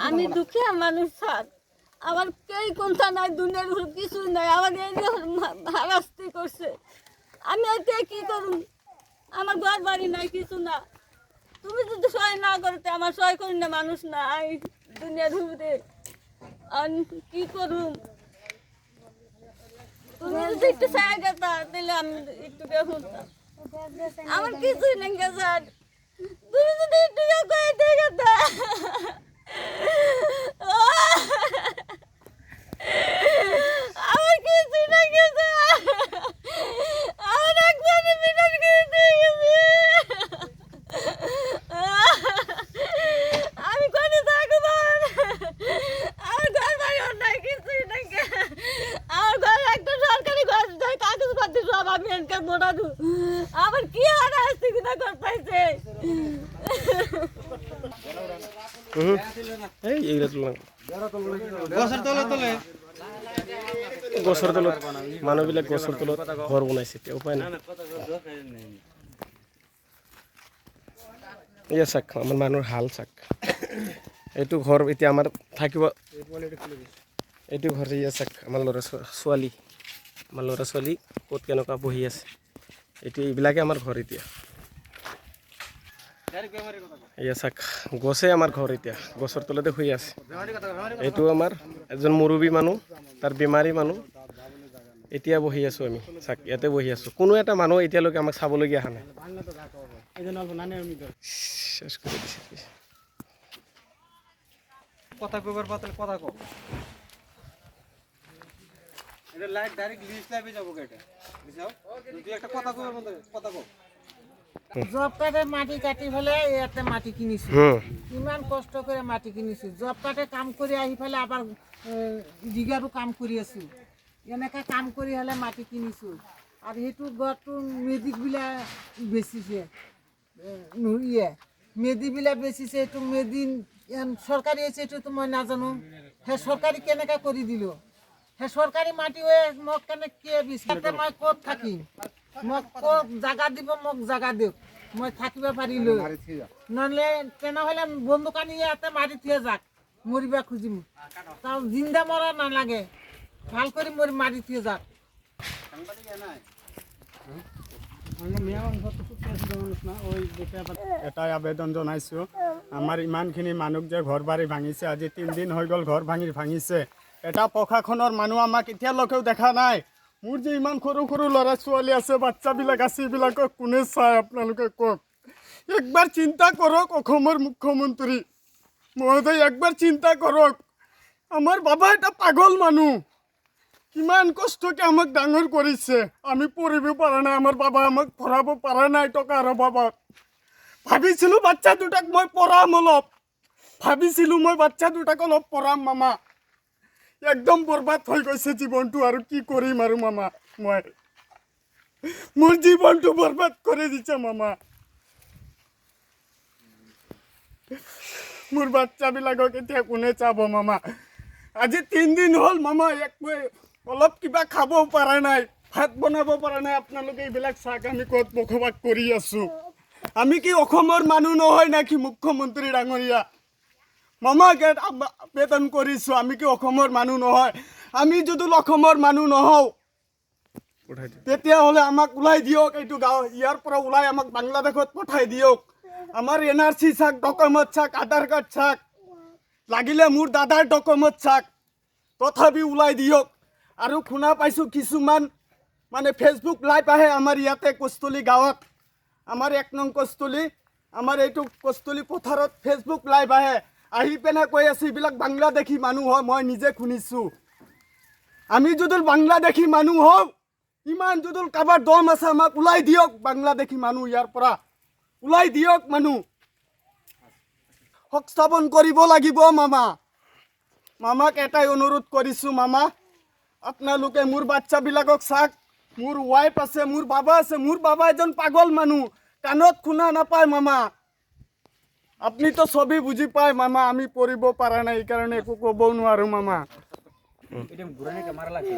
আমি দুঃখিয়া মানুষ স্যার, আমার কেই কোনটা নাই, দুনিয়ার কিছু নাই, আমার এই হারাস্তি করছে। আমি এতে কি করুন? আমার ঘর বাড়ি নাই, কিছু না। তুমি যদি সহায় না করতে, আমার সহায় করি না মানুষ না, আমি দুনিয়ার ঘুরে কি করুন? তুমি যদি একটু সাহায্য করতা তাহলে আমি একটু দেখুন। আমার কিছুই নেই স্যার, তুমি যদি একটু করে দেখতা। আমার কিছুই নেই স্যার, আমার একবার বিনাশ করে দিয়ে গেছে। আমি কোনে থাকবো? আমার ঘর বাড়ি নাই, কিছুই নাই। আমার ঘর একটা সরকারি ঘর, কাগজপত্র সব আমি এনকার মোড়ানো। আমার কি আর আসতে কিনা করতেছে? গছৰ তলত মানুহবিলাক গছৰ তলত ঘৰ বনাইছে, এতিয়া উপায় নাই। এয়া চাক, আমাৰ মানুহৰ হাল চাক। এইটো ঘৰ এতিয়া আমাৰ থাকিব, এইটো ঘৰ এয়া চাক, আমাৰ ল'ৰা ছোৱালী, আমাৰ ল'ৰা ছোৱালী ক'ত কেনেকুৱা বহি আছে। এইটো এইবিলাকে আমাৰ ঘৰ এতিয়া। এয়া চাক, গছে আমাৰ ঘৰ এতিয়া, গছৰ তলতে শুই আছে। এইটো আমাৰ এজন মুৰব্বী মানুহ, তাৰ বেমাৰী মানুহ। এতিয়া বহি আছোঁ আমি চাক, ইয়াতে বহি আছোঁ। কোনো এটা মানুহ এতিয়ালৈকে আমাক চাবলগীয়া অহা নাই। শেষ কৰি দিছে। কথা কইবার পাতলে কথা কও, এটা লাইট ডাইরেক্ট লিস্ট লাইভে যাবো কেটে বুঝাও, তুই একটা কথা কইবার মধ্যে কথা কও। জব কার্ডে মাটি কাটি ফেলে ইয়াতে মাটি কিনিছো, কিমান কষ্ট করে মাটি কিনিছো। জব কার্ডে কাম কৰি আহি ফেলে আবাৰ দিগাৰো কাম কৰি আছো, এনেকা কাম কৰি হলে মাটি কিনিছো। আর সেইটো ঘরটো মেদিকবিলা বেচিছে, মেদিবিলা বেচিছে। এইটো মেদি সরকারি আছে, এইটো তো মই নাজানো। হে সরকারি কেনেকা কৰি দিল? হে সৰকাৰি মাটি হয়ে মোক কেনে কে বিচাৰতে? মই ক'ত থাকিম? মোক ক'ত জাগা দিব? মোক জাগা দিয়ক, মই থাকিব পাৰিলো। নহ'লে তেনেহ'লে বন্দুক আনি ইয়াতে মাৰি থৈ যাক, মৰিবা খুজিম। তাৰ জিন্দা মৰা নালাগে, ভাল কৰি মাৰি থৈ যাক। এটাই আবেদন জনাইছোঁ, আমাৰ ইমানখিনি মানুহ যে ঘৰ বাৰী ভাঙিছে, আজি 3 দিন হৈ গ'ল ঘৰ ভাঙিছে। এটা প্ৰশাসনৰ মানুহ আমাক এতিয়ালৈকেও দেখা নাই। মোৰ যে ইমান সৰু সৰু ল'ৰা ছোৱালী আছে, বাচ্চাবিলাক আছে, এইবিলাকক কোনে চায় আপোনালোকে কওক? একবাৰ চিন্তা কৰক অসমৰ মুখ্যমন্ত্ৰী মহোদয়, একবাৰ চিন্তা কৰক। আমাৰ বাবা এটা পাগল মানুহ, কিমান কষ্টকে আমাক ডাঙৰ কৰিছে। আমি পঢ়িব পৰা নাই, আমাৰ বাবা আমাক পঢ়াব পৰা নাই টকাৰ অভাৱত। ভাবিছিলোঁ বাচ্চা দুটাক মই পঢ়াম অলপ, ভাবিছিলোঁ মই বাচ্চা দুটাক অলপ পঢ়াম মামা। একদম বৰবাদ হৈ গৈছে জীৱনটো, আৰু কি কৰিম আৰু মামা। মই মোৰ জীৱনটো বৰবাদ কৰি দিছে মামা। মোৰ বাচ্চাবিলাকক এতিয়া কোনে চাব মামা? আজি 3 দিন হ'ল মামা, অলপ কিবা খাব পৰা নাই, ভাত বনাব পৰা নাই। আপোনালোকে এইবিলাক চাওক, আমি ক'ত বসবাস কৰি আছোঁ? আমি কি অসমৰ মানুহ নহয় নাকি মুখ্যমন্ত্ৰী ডাঙৰীয়া? মামাক আবেদন কৰিছোঁ, আমি কি অসমৰ মানুহ নহয়? আমি যদি অসমৰ মানুহ নহওঁ তেতিয়াহ'লে আমাক ওলাই দিয়ক এইটো গাঁও, ইয়াৰ পৰা ওলাই আমাক বাংলাদেশত পঠাই দিয়ক। আমাৰ NRC চাক, ডকুমেণ্ট চাক, আধাৰ কাৰ্ড চাক, লাগিলে মোৰ দাদাৰ ডকুমেণ্ট চাক, তথাপি ওলাই দিয়ক। আৰু শুনা পাইছোঁ কিছুমান মানে ফেচবুক লাইভ আহে আমাৰ ইয়াতে কষ্টলি গাঁৱত, আমাৰ 1 নং কষ্টলি, আমাৰ এইটো কষ্টলি পথাৰত ফেচবুক লাইভ আহে, আহি পেনে কৈ আছে এইবিলাক বাংলাদেশী মানুহ হয়। মই নিজে শুনিছোঁ। আমি যদি বাংলাদেশী মানুহ হওঁ, ইমান যদি কাৰোবাৰ দম আছে, আমাক ওলাই দিয়ক বাংলাদেশী মানুহ, ইয়াৰ পৰা ওলাই দিয়ক মানুহ। সংস্থাপন কৰিব লাগিব মামা। মামাক এটাই অনুৰোধ কৰিছোঁ, মামা আপোনালোকে মোৰ বাচ্চাবিলাকক চাওক। মোৰ ৱাইফ আছে, মোৰ বাবা আছে। মোৰ বাবা এজন পাগল মানুহ, কাণত শুনা নাপায় মামা। আপনি তো সবই বুঝি পায় মামা, আমি পড়িব পারা নাই, এই কারণে একো ক'ব নোৱাৰো মামা। এটা ঘুৰে নিয়ে মাৰা লাগছে